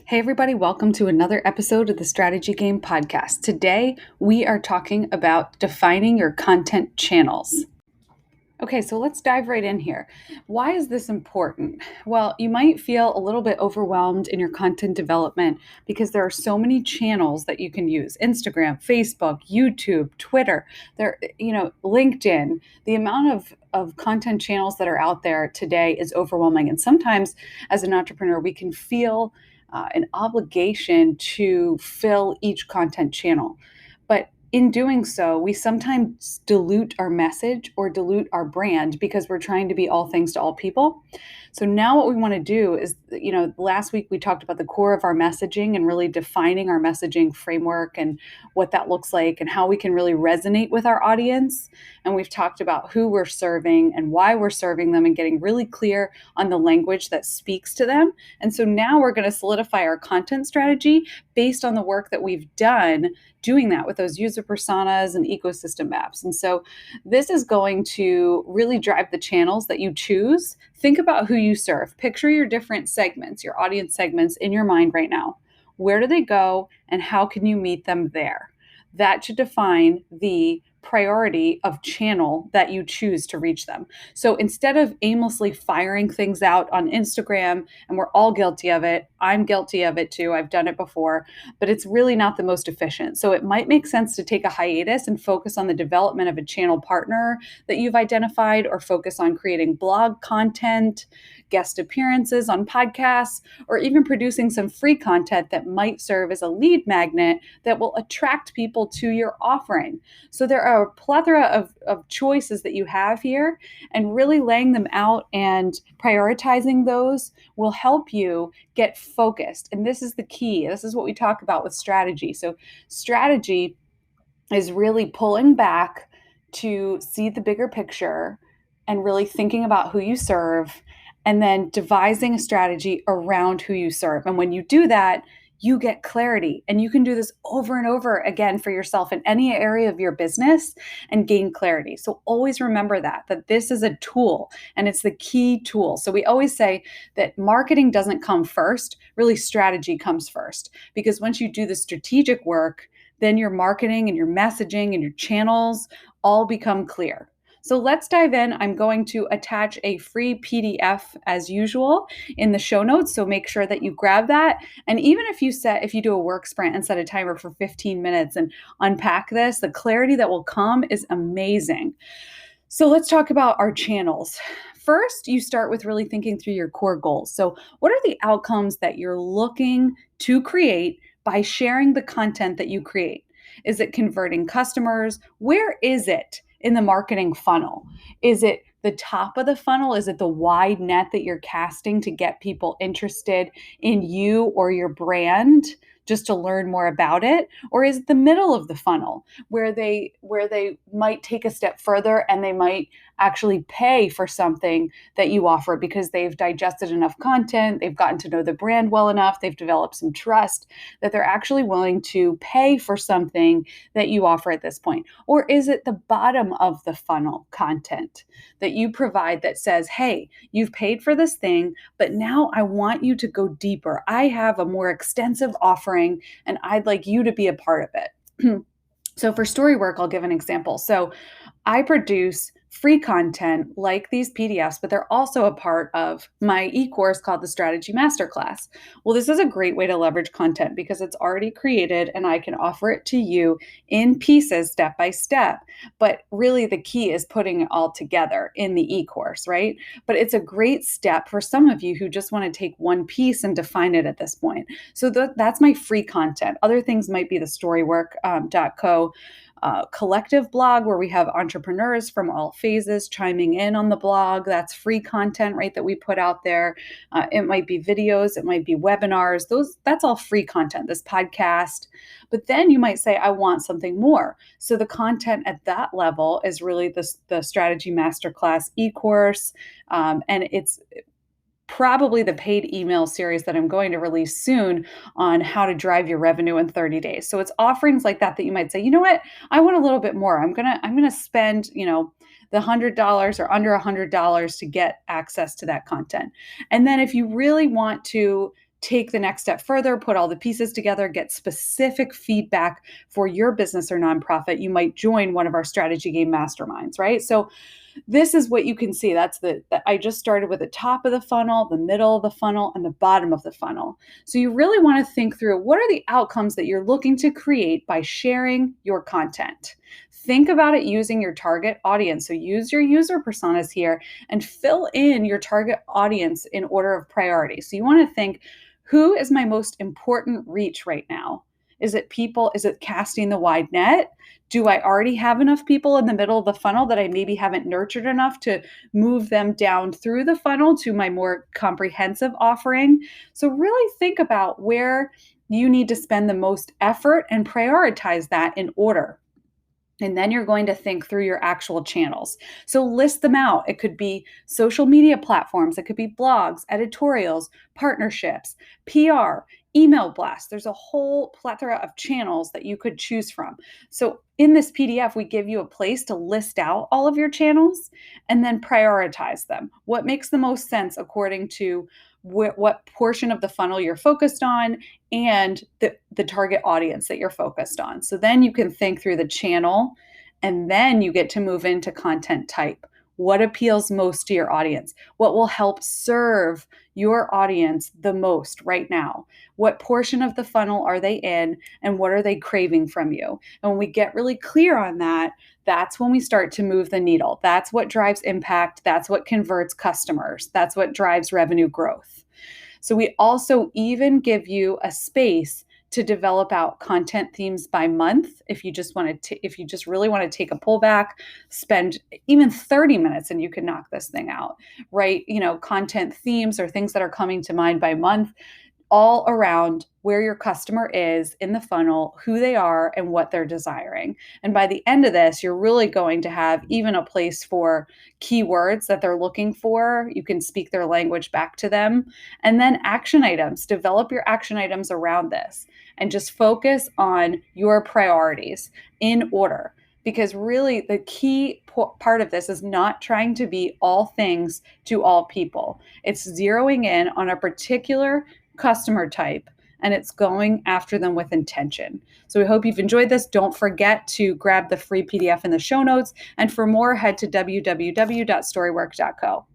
Hey, everybody, welcome to another episode of the Strategy Game Podcast. Today, we are talking about defining your content channels. Okay, so let's dive right in here. Why is this important? Well, you might feel a little bit overwhelmed in your content development because there are so many channels that you can use: Instagram, Facebook, YouTube, Twitter, LinkedIn. The amount of content channels that are out there today is overwhelming. And sometimes, as an entrepreneur, we can feel an obligation to fill each content channel. But in doing so, we sometimes dilute our message or dilute our brand because we're trying to be all things to all people. So now what we want to do is, last week we talked about the core of our messaging and really defining our messaging framework and what that looks like and how we can really resonate with our audience. And we've talked about who we're serving and why we're serving them and getting really clear on the language that speaks to them. And so now we're going to solidify our content strategy based on the work that we've done doing that with those user personas and ecosystem maps. And so this is going to really drive the channels that you choose. Think about who you serve. Picture your different segments, your audience segments in your mind right now. Where do they go and how can you meet them there? That should define the priority of channel that you choose to reach them. So instead of aimlessly firing things out on Instagram, and we're all guilty of it, I'm guilty of it too, I've done it before, but it's really not the most efficient. So it might make sense to take a hiatus and focus on the development of a channel partner that you've identified, or focus on creating blog content, guest appearances on podcasts, or even producing some free content that might serve as a lead magnet that will attract people to your offering. So there are a plethora of choices that you have here, and really laying them out and prioritizing those will help you get focused. And this is the key. This is what we talk about with strategy. So strategy is really pulling back to see the bigger picture and really thinking about who you serve, and then devising a strategy around who you serve. And when you do that, you get clarity, and you can do this over and over again for yourself in any area of your business and gain clarity. So always remember that this is a tool, and it's the key tool. So we always say that marketing doesn't come first, really strategy comes first, because once you do the strategic work, then your marketing and your messaging and your channels all become clear. So let's dive in. I'm going to attach a free PDF as usual in the show notes. So make sure that you grab that. And even if you do a work sprint and set a timer for 15 minutes and unpack this, the clarity that will come is amazing. So let's talk about our channels. First, you start with really thinking through your core goals. So what are the outcomes that you're looking to create by sharing the content that you create? Is it converting customers? Where is it in the marketing funnel? Is it the top of the funnel? Is it the wide net that you're casting to get people interested in you or your brand just to learn more about it? Or is it the middle of the funnel where they might take a step further and they might actually pay for something that you offer because they've digested enough content, they've gotten to know the brand well enough, they've developed some trust that they're actually willing to pay for something that you offer at this point? Or is it the bottom of the funnel content that you provide that says, hey, you've paid for this thing, but now I want you to go deeper. I have a more extensive offering and I'd like you to be a part of it. So for StoryWork, I'll give an example. So I produce free content like these PDFs, but they're also a part of my e-course called the Strategy Masterclass. Well, this is a great way to leverage content because it's already created and I can offer it to you in pieces step by step. But really the key is putting it all together in the e-course, right? But it's a great step for some of you who just want to take one piece and define it at this point. So that's my free content. Other things might be the storywork.co collective blog where we have entrepreneurs from all phases chiming in on the blog. That's free content, right, that we put out there. It might be videos, it might be webinars. That's all free content, this podcast. But then you might say, I want something more. So the content at that level is really the Strategy Masterclass e-course. And it's probably the paid email series that I'm going to release soon on how to drive your revenue in 30 days. So it's offerings like that you might say, you know what, I want a little bit more. I'm gonna spend, the $100 or under $100 to get access to that content. And then if you really want to take the next step further, put all the pieces together, get specific feedback for your business or nonprofit, you might join one of our strategy game masterminds, right? So this is what you can see. That's I just started with the top of the funnel, the middle of the funnel, and the bottom of the funnel. So you really want to think through, what are the outcomes that you're looking to create by sharing your content? Think about it using your target audience. So use your user personas here and fill in your target audience in order of priority. So you want to think, who is my most important reach right now? Is it people? Is it casting the wide net? Do I already have enough people in the middle of the funnel that I maybe haven't nurtured enough to move them down through the funnel to my more comprehensive offering? So really think about where you need to spend the most effort and prioritize that in order. And then you're going to think through your actual channels. So list them out. It could be social media platforms, it could be blogs, editorials, partnerships, PR, email blasts. There's a whole plethora of channels that you could choose from. So in this PDF, we give you a place to list out all of your channels and then prioritize them. What makes the most sense according to what portion of the funnel you're focused on and the target audience that you're focused on. So then you can think through the channel, and then you get to move into content type. What appeals most to your audience? What will help serve your audience the most right now? What portion of the funnel are they in, and what are they craving from you? And when we get really clear on that, that's when we start to move the needle. That's what drives impact. That's what converts customers. That's what drives revenue growth. So we also even give you a space to develop out content themes by month. If you just really want to take a pullback, spend even 30 minutes and you can knock this thing out, right? Content themes or things that are coming to mind by month, all around where your customer is in the funnel, who they are, and what they're desiring. And by the end of this, you're really going to have even a place for keywords that they're looking for. You can speak their language back to them. And then action items. Develop your action items around this and just focus on your priorities in order. Because really the key part of this is not trying to be all things to all people. It's zeroing in on a particular customer type, and it's going after them with intention. So we hope you've enjoyed this. Don't forget to grab the free PDF in the show notes. And for more, head to www.storywork.co.